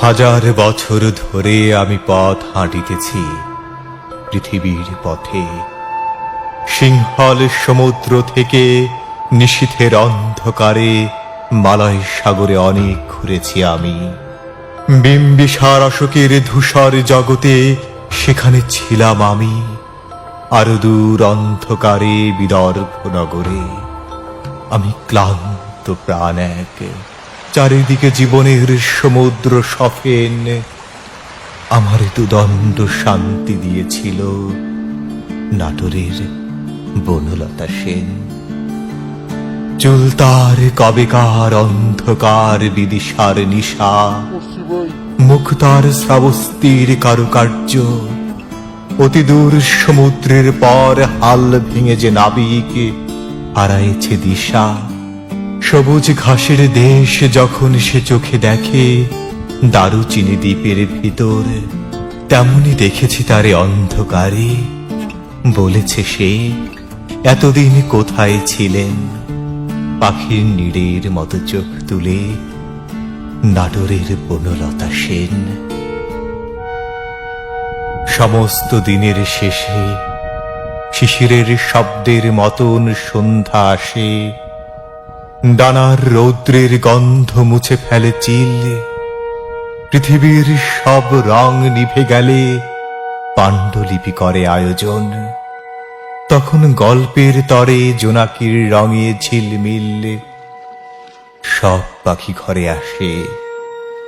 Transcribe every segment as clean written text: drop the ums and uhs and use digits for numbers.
হাজার বছর ধরে আমি পথ হাঁটিতেছি পৃথিবীর পথে। সিংহল সমুদ্র থেকে নিশীথের অন্ধকারে মালয় সাগরে অনেক ঘুরেছি আমি। বিম্বিসার অশোকের ধূসর জগতে সেখানে ছিলাম আমি। আরো দূর অন্ধকারে বিদর্ভ নগরে আমি ক্লান্ত প্রাণ এক, চারিদিকে জীবনের সমুদ্র সফেন। আমার দুদণ্ড শান্তি দিয়েছিল নাটোরের বনলতা সেন। চুলতার কবেকার অন্ধকার বিদিশার নিশা, মুক্তার শ্রাবস্তির কারুকার্য, অতি দূর সমুদ্রের পর হাল ভেঙে যে নাবিক হারাইছে দিশা। সবুজ ঘাসের দেশ যখন সে চোখে দেখে দারুচিনি দ্বীপের ভিতর, তেমনি দেখেছি তারে অন্ধকারে। বলেছে সে, এতদিন কোথায় ছিলেন? পাখির নীড়ের মতো চোখ তুলে নাটোরের বনলতা সেন। সমস্ত দিনের শেষে শিশিরের শব্দের মতন সন্ধ্যা আসে। ডানার রৌদ্রের গন্ধ মুছে ফেলে চিল। পৃথিবীর সব রং নিভে গেলে পাণ্ডুলিপি করে আয়োজন। তখন গল্পের তরে জোনাকির রঙে ঝিলমিল। সব পাখি ঘরে আসে,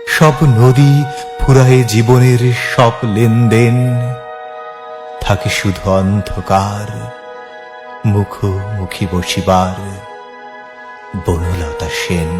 সব নদী ফুরায় জীবনের সব লেনদেন। থাকে শুধু অন্ধকার, মুখোমুখি বসিবার বনলতা সেন।